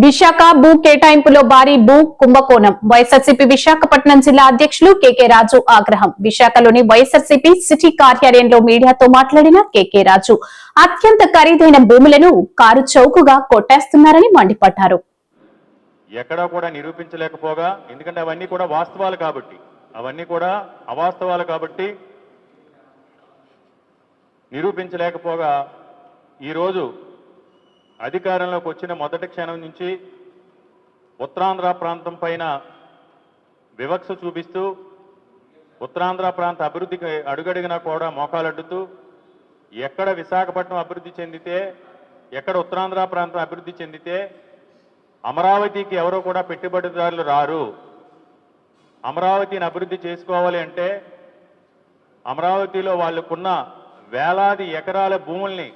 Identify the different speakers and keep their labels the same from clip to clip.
Speaker 1: విశాఖ భూ కేటాయింపులో భారీ భూ కుంభకోణం. వైఎస్ఆర్సీపీ విశాఖపట్నం జిల్లా అధ్యక్షులు కెకే రాజు ఆగ్రహం. విశాఖలోని వైఎస్ఆర్సీపీ సిటీ కార్యాలయంలో మీడియాతో మాట్లాడిన కెకే రాజు అత్యంత ఖరీదైన భూములను కారు చౌకగా కొట్టేస్తున్నారని మండిపడ్డారు.
Speaker 2: ఎక్కడా కూడా నిరూపించలేకపోగా, ఎందుకంటే అవన్నీ కూడా వాస్తవాలు కాబట్టి, అవన్నీ కూడా అవాస్తవాలు కాబట్టి నిరూపించలేకపోగా ఈరోజు అధికారంలోకి వచ్చిన మొదటి క్షణం నుంచి ఉత్తరాంధ్ర ప్రాంతం పైన వివక్ష చూపిస్తూ ఉత్తరాంధ్ర ప్రాంత అభివృద్ధికి అడుగడిగినా కూడా మోకాలడ్డుతూ ఎక్కడ విశాఖపట్నం అభివృద్ధి చెందితే, ఎక్కడ ఉత్తరాంధ్ర ప్రాంతం అభివృద్ధి చెందితే అమరావతికి ఎవరో కూడా పెట్టుబడిదారులు రారు. అమరావతిని అభివృద్ధి చేసుకోవాలి అంటే అమరావతిలో వాళ్ళకున్న వేలాది ఎకరాల భూముల్ని,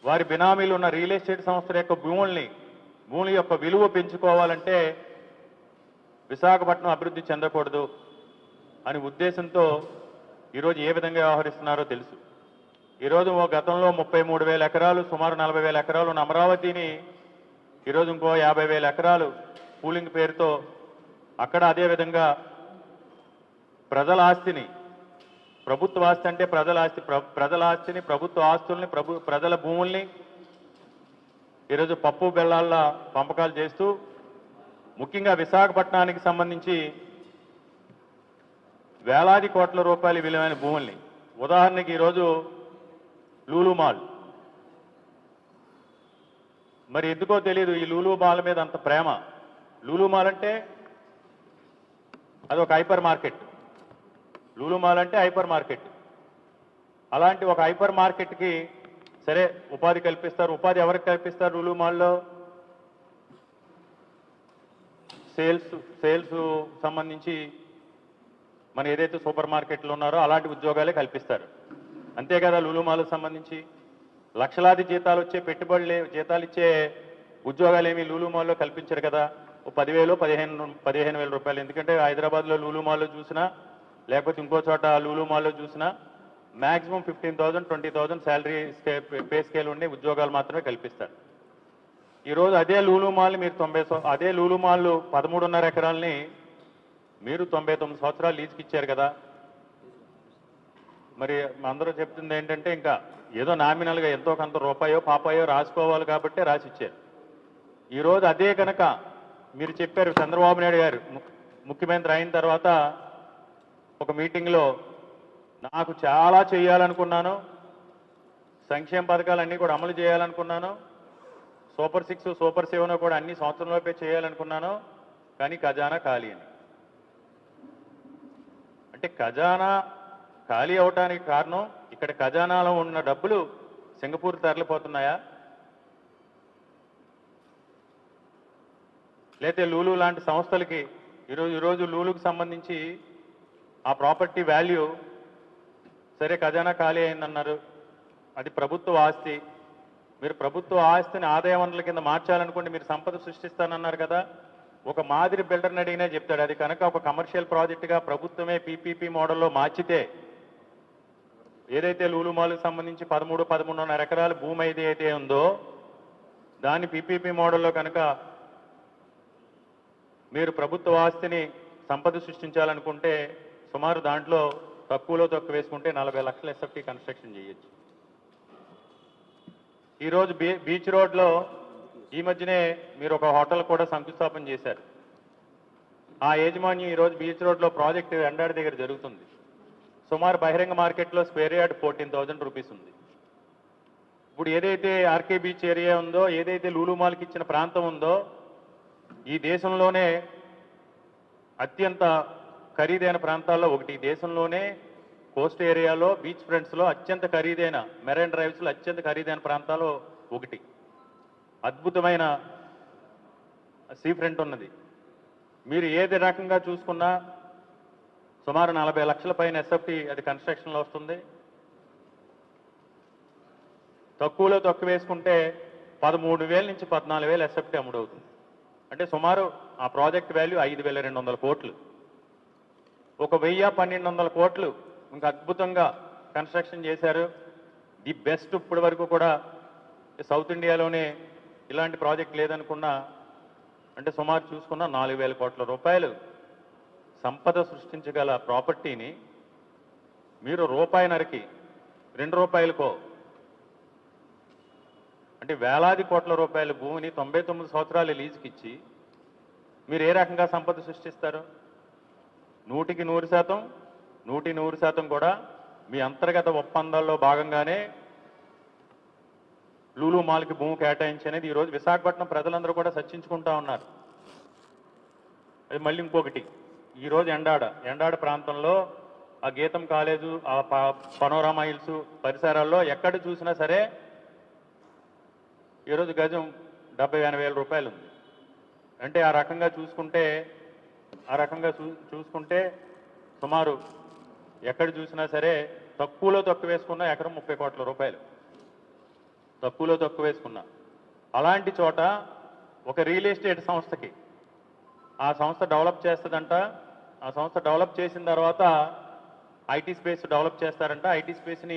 Speaker 2: వారి బినామీలు ఉన్న రియల్ ఎస్టేట్ సంస్థల యొక్క భూముల యొక్క విలువ పెంచుకోవాలంటే విశాఖపట్నం అభివృద్ధి చెందకూడదు అని ఉద్దేశంతో ఈరోజు ఏ విధంగా వ్యవహరిస్తున్నారో తెలుసు. ఈరోజు గతంలో 33,000 ఎకరాలు, సుమారు 40,000 ఎకరాలు ఉన్న అమరావతిని ఈరోజు ఇంకో 50,000 ఎకరాలు పూలింగ్ పేరుతో అక్కడ అదేవిధంగా ప్రజల ఆస్తిని, ప్రభుత్వ ఆస్తి అంటే ప్రజల ఆస్తిని, ప్రభుత్వ ఆస్తుల్ని, ప్రజల భూముల్ని ఈరోజు పప్పు బెల్లాల పంపకాలు చేస్తూ ముఖ్యంగా విశాఖపట్నానికి సంబంధించి వేలాది కోట్ల రూపాయల విలువైన భూముల్ని, ఉదాహరణకి ఈరోజు లూలు మాల్, మరి ఎందుకో తెలియదు ఈ లూలు మాల్ మీద అంత ప్రేమ. లూలు మాల్ అంటే అదొక హైపర్ మార్కెట్. లూలు మాల్ అంటే హైపర్ మార్కెట్. అలాంటి ఒక హైపర్ మార్కెట్కి సరే ఉపాధి కల్పిస్తారు. ఉపాధి ఎవరికి కల్పిస్తారు? లూలు మాల్లో సేల్స్ సంబంధించి మన ఏదైతే సూపర్ మార్కెట్లు ఉన్నారో అలాంటి ఉద్యోగాలే కల్పిస్తారు. అంతే కదా, లూలు మాల్కు సంబంధించి లక్షలాది జీతాలు వచ్చే జీతాలు ఇచ్చే ఉద్యోగాలు ఏమి లూలు మాల్లో కల్పించరు కదా. 10,000 15,000 రూపాయలు. ఎందుకంటే హైదరాబాద్లో లూలు మాల్లో చూసినా లేకపోతే ఇంకో చోట లూలు మాల్లో చూసినా మ్యాక్సిమం 15,000 20,000 శాలరీ పే స్కేల్ ఉండే ఉద్యోగాలు మాత్రమే కల్పిస్తారు. ఈరోజు అదే లూలు మాల్ మీరు అదే లూలు మాల్ 13.5 ఎకరాలని మీరు 99 సంవత్సరాలు లీజుకి ఇచ్చారు కదా. మరి అందరూ చెప్తుంది ఏంటంటే ఇంకా ఏదో నామినల్గా ఎంతో కొంత రూపాయో పాపాయో రాసుకోవాలి కాబట్టి రాసి ఇచ్చారు. ఈరోజు అదే కనుక మీరు చెప్పారు, చంద్రబాబు నాయుడు గారు ముఖ్యమంత్రి అయిన తర్వాత ఒక మీటింగ్లో నాకు చాలా చేయాలనుకున్నాను, సంక్షేమ పథకాలన్నీ కూడా అమలు చేయాలనుకున్నాను, సూపర్ 6 సూపర్ 7 కూడా అన్ని సంవత్సరంలోపే చేయాలనుకున్నాను, కానీ ఖజానా ఖాళీ అని. అంటే ఖజానా ఖాళీ అవటానికి కారణం ఇక్కడ ఖజానాలో ఉన్న డబ్బులు సింగపూర్ తరలిపోతున్నాయా, లేకపోతే లూలు లాంటి సంస్థలకి ఈరోజు లూలుకు సంబంధించి ఆ ప్రాపర్టీ వాల్యూ సరే ఖజానా ఖాళీ అయిందన్నారు, అది ప్రభుత్వ ఆస్తి. మీరు ప్రభుత్వ ఆస్తిని ఆదాయ వనరుల కింద మార్చాలనుకుంటే మీరు సంపద సృష్టిస్తానన్నారు కదా. ఒక మాదిరి బిల్డర్ని అడిగినా చెప్తాడు, అది కనుక ఒక కమర్షియల్ ప్రాజెక్టుగా ప్రభుత్వమే పీపీపీ మోడల్లో మార్చితే ఏదైతే లూలు మాల్కు సంబంధించి 13.5 ఎకరాల భూమి అయితే ఉందో దాన్ని పీపీపీ మోడల్లో కనుక మీరు ప్రభుత్వ ఆస్తిని సంపద సృష్టించాలనుకుంటే సుమారు దాంట్లో తక్కువలో తక్కువ వేసుకుంటే 40 లక్షల ఎస్ఎఫ్టీ కన్స్ట్రక్షన్ చేయొచ్చు. ఈరోజు బీచ్ రోడ్లో ఈ మధ్యనే మీరు ఒక హోటల్ కూడా శంకుస్థాపన చేశారు. ఆ యాజమాన్యం ఈరోజు బీచ్ రోడ్లో ప్రాజెక్టు ఎండాడి దగ్గర జరుగుతుంది. సుమారు బహిరంగ మార్కెట్లో స్క్వేర్ యార్డ్ 14,000 రూపీస్ ఉంది. ఇప్పుడు ఏదైతే ఆర్కే బీచ్ ఏరియా ఉందో, ఏదైతే లూలు మాల్కి ఇచ్చిన ప్రాంతం ఉందో, ఈ దేశంలోనే అత్యంత ఖరీదైన ప్రాంతాల్లో ఒకటి. దేశంలోనే కోస్ట్ ఏరియాలో బీచ్ ఫ్రంట్స్లో అత్యంత ఖరీదైన మెరైన్ డ్రైవ్స్లో అత్యంత ఖరీదైన ప్రాంతాల్లో ఒకటి. అద్భుతమైన సీ ఫ్రంట్ ఉన్నది. మీరు ఏది రకంగా చూసుకున్నా సుమారు 40 లక్షల పైన ఎస్ఎఫ్టీ అది కన్స్ట్రక్షన్లో వస్తుంది. తక్కువలో తక్కువ వేసుకుంటే 13,000 నుంచి 14,000 ఎస్ఎఫ్టీ అమ్ముడవుతుంది. అంటే సుమారు ఆ ప్రాజెక్ట్ వాల్యూ 5,200 కోట్లు. 1,000-1,200 కోట్లు ఇంకా అద్భుతంగా కన్స్ట్రక్షన్ చేశారు. ది బెస్ట్ ఇప్పటి వరకు కూడా సౌత్ ఇండియాలోనే ఇలాంటి ప్రాజెక్ట్ లేదనుకున్నా అంటే సుమారు చూసుకున్న 4,000 కోట్ల రూపాయలు సంపద సృష్టించగల ప్రాపర్టీని మీరు రూపాయిన్నరకి 2 రూపాయలకో అంటే వేలాది కోట్ల రూపాయల భూమిని 99 సంవత్సరాలు లీజుకి ఇచ్చి మీరు ఏ రకంగా సంపద సృష్టిస్తారు? 100% కూడా మీ అంతర్గత ఒప్పందాల్లో భాగంగానే లూలు మాల్కి భూమి కేటాయించి అనేది ఈరోజు విశాఖపట్నం ప్రజలందరూ కూడా చర్చించుకుంటా ఉన్నారు. అది మళ్ళీ ఇంకొకటి, ఈరోజు ఎండాడ ప్రాంతంలో ఆ గీతం కాలేజు ఆ పనోరామా హిల్స్ పరిసరాల్లో ఎక్కడ చూసినా సరే ఈరోజు గజం 70,000 వేల రూపాయలు ఉంది. అంటే ఆ రకంగా చూసుకుంటే సుమారు ఎక్కడ చూసినా సరే తక్కువలో తక్కువ వేసుకున్న ఎకరం 30 కోట్ల రూపాయలు తక్కువలో తక్కువ వేసుకున్నా. అలాంటి చోట ఒక రియల్ ఎస్టేట్ సంస్థకి ఆ సంస్థ డెవలప్ చేస్తుందంట. ఆ సంస్థ డెవలప్ చేసిన తర్వాత ఐటీ స్పేస్ డెవలప్ చేస్తారంట. ఐటీ స్పేస్ని